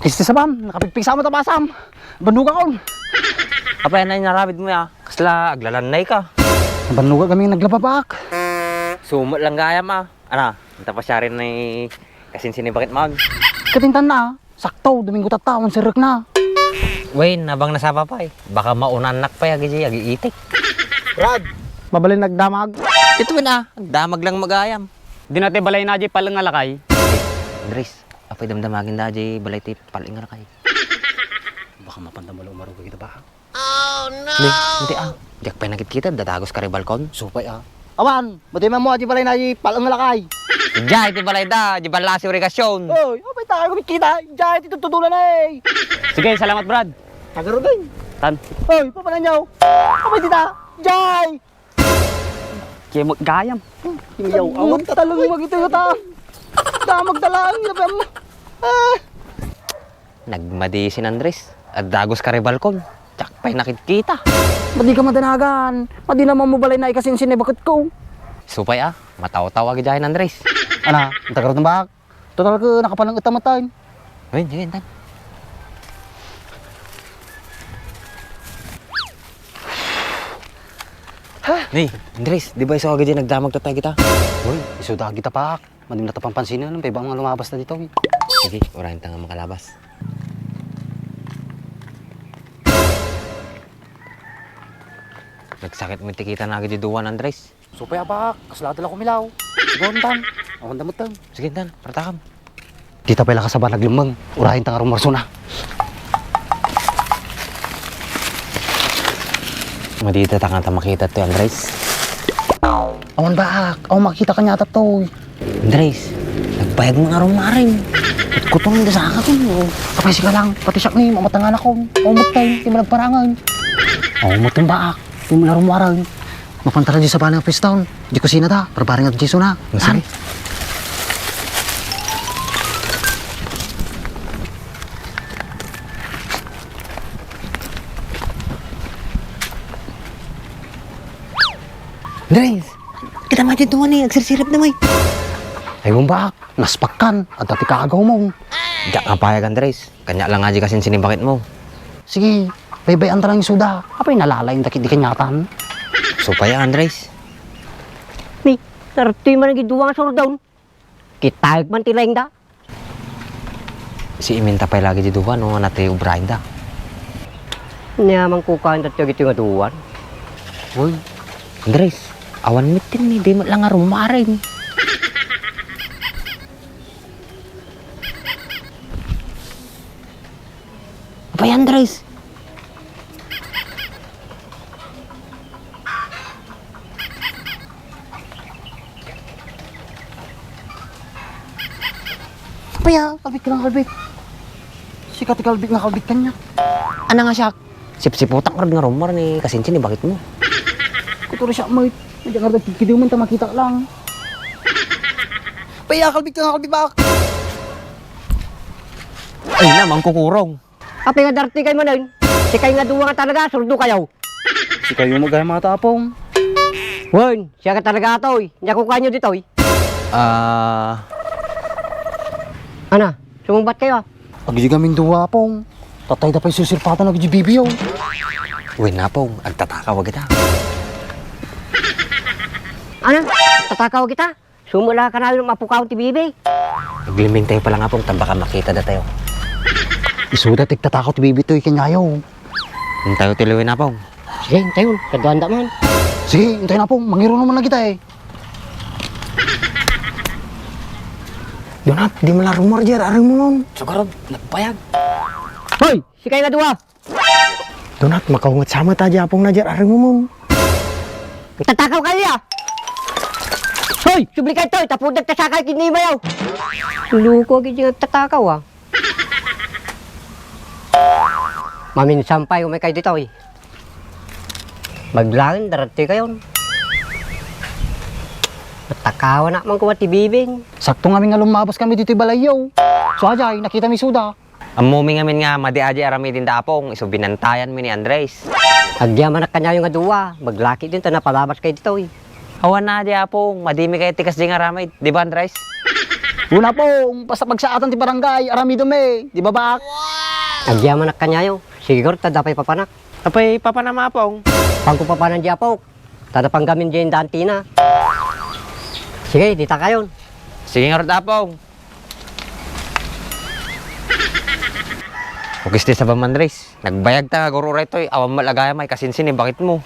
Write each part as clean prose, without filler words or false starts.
Kisti sa bam, nakapigpig sa mo tapasam. Banduga kon. Apa yan na narabid mo ya? Kasla, aglalanay ka. Banduga kami naglababak. Sumot lang gaya ma. Ano, nanta pa siya rin na kasinsin bakit mag. Katintan na, sakto, Domingo tatawan, sirek na. Wait, nabang nasapa pa eh. Baka maunanak pa yagi itik. Brad, mabalin nagdamag. Ito na, damag lang magayam. Di natin balay na di palang alakay. Andres, apay damdamagin da di balay ti paling nga kay. Baka mapanda mo lang umarog kita ba? Hindi Diyak pa nakikita, dadagos ka rin balkon. Supay Awan, buti mo di balay na di palang alakay. Diyan, iti balay da, di balasi origasyon. Oy, apay tayo kumikita. Diyan, itututulan eh. Sige, salamat Brad. Tagaro din. Tan. Oy, papanan niyo. Apay tita. Diyan. Kaya mo gayam. Yaw, awan tatalong magito ta. Damag talang labam. Nagmadi si Andres, at dagos ka rin balkon. Diyak pa'y nakikita. Madi ka madanagan. Madi naman mo balay na ikasinsin eh bakit ko. Supay mataw-taw agi dyan Andres. Ana, tagaro ng bak. Total ka nakapalang itamatan. Ayun, sige, tan. Ni, Andres, di ba iso agad dyan nagdamag tatay kita? Uy, isuda kita pak. Madim na tapang pansin na, pa ibang mga lumabas na dito. Sige, orahin tanga makalabas. Nagsakit mo tikita na agad duwan, Andres. Supay pak, kaslado lang kumilaw. Sigon tan, awan damot tan. Sige, tan, pratakam. Dita pala kasaba naglumbang, urahin tang rumorso na. Madita tangan ta makita to, Andres. Awan bak, awan makita ka nyata to. Andres, nagbayag mga rumarin. At kutong hindi sa akin ko. Kapay siya lang, pati siya ngayon, mamatangan ako. Umot tayo, di mo nagparangan. Umot yung bak, di mo na rumaran. Mapantara di sa palang pistown. Di kusina ta, parbaring at jiso na. Sige. Andres, kita mati tuwa ni, agsirsirap na may. Ayun bak, naspakan, at dati kaagaw mo. Diyak nga payag, Andres. Kanya lang nga di kasi sinibakit mo. Sige, baybay ang tarang suda. Apay nalalay yung dakit di kanyatan. Supaya, Andres. Ni, tartoy man ang giduwa nga surdown. Kitayag man tilayang da. Si Iminta pa'y lagi di duwa, no? Nati ubrahin da. Niyamang kukaan dati gito nga duwan. Uy, Andres, awan mitin ni, di mo lang nga rumarin. Apa yan, Andres? Apa ya, kalbit ka ng kalbit. Sikat kalbit na kalbit kanya. Ano nga siya? Sip-siputak ka rin nga rumar ni Kasinsin, bakit mo? Kuturo siya, mate. Medyo nga rin, kidiw man ta makita lang. Apa ya, kalbit ka ng kalbit bak. Ay naman, kukurong. Apay nga darti kayo man nun. Si kayo nga duwa nga talaga, surdo kayo. Si kayo magaya mga tapong. Wen, siya ka talaga atoy. Niya kukaan nyo dito eh. Ana, sumumbat kayo. Agdi kaming duwa pong. Tatay da pa'y susirpatan na gjibibiyaw. Uy na pong, agtatakaw kita. Ana, tatakaw kita. Sumula ka na yung mapukaw ti bibi. Nagliming tayo pala nga pong, baka makita na tayo. Isuda, tigtatakot bibi to'y kanyayaw. Hindi tayo tiluin na pong. Sige, tayo, kaduanda man. Sige, hintay na pong. Mangiro naman na kita eh. Donat, di mo lang rumor dyan, aring mo nun. Sugarod, nagpayag. Hoy, si kayo nga duwa. Donat, makaungat sama tayo pong na dyan, aring mo nun. Tatakaw kayo ya. Hoy, subli kayo to'y, tapos nagtasakay kinimayaw. Luko, gini nga tatakaw ah. Maminsampay umay kayo dito eh. Maglangin, darati kayo. Matakawa na man kuwa ti bibing. Sakto nga nga lumabas kami dito'y balayaw. So ajay, nakita mi suda. Ang muming amin nga, madi-aji aramitin dapong, iso binantayan mi ni Andres. Agyaman na kanya yung aduwa. Maglaki din to na palabas kayo dito eh. Awan na di apong, madimi kayo tikas di nga ramay. Di ba Andres? Wala pong, basta pagsaatan ti barangay, arami dumi, di ba bak? Agyaman na kanyayo. Sige gor, tadapay papanak. Apay, papa na mapong. Pangko papanan di apok. Tadapang gamin di yung dantina. Sige, dita kayon. Sige nga rin apong. Kukis sa Andres. Nagbayag ta, guro rito eh. Awang malagaya may kasinsin eh, bakit mo?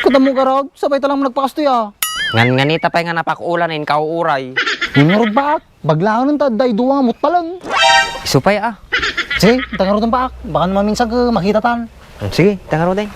Kuta mo karag, sabay talang nagpakastoy ah. Nganita pa nga napakuulan eh, kauuray. Hingarod bak, baglaan ng taday, duwang amot pa lang. Isupay ah. Sige, tangarod ng bak, baka naman minsan ka makita tan. Sige, tangaro din.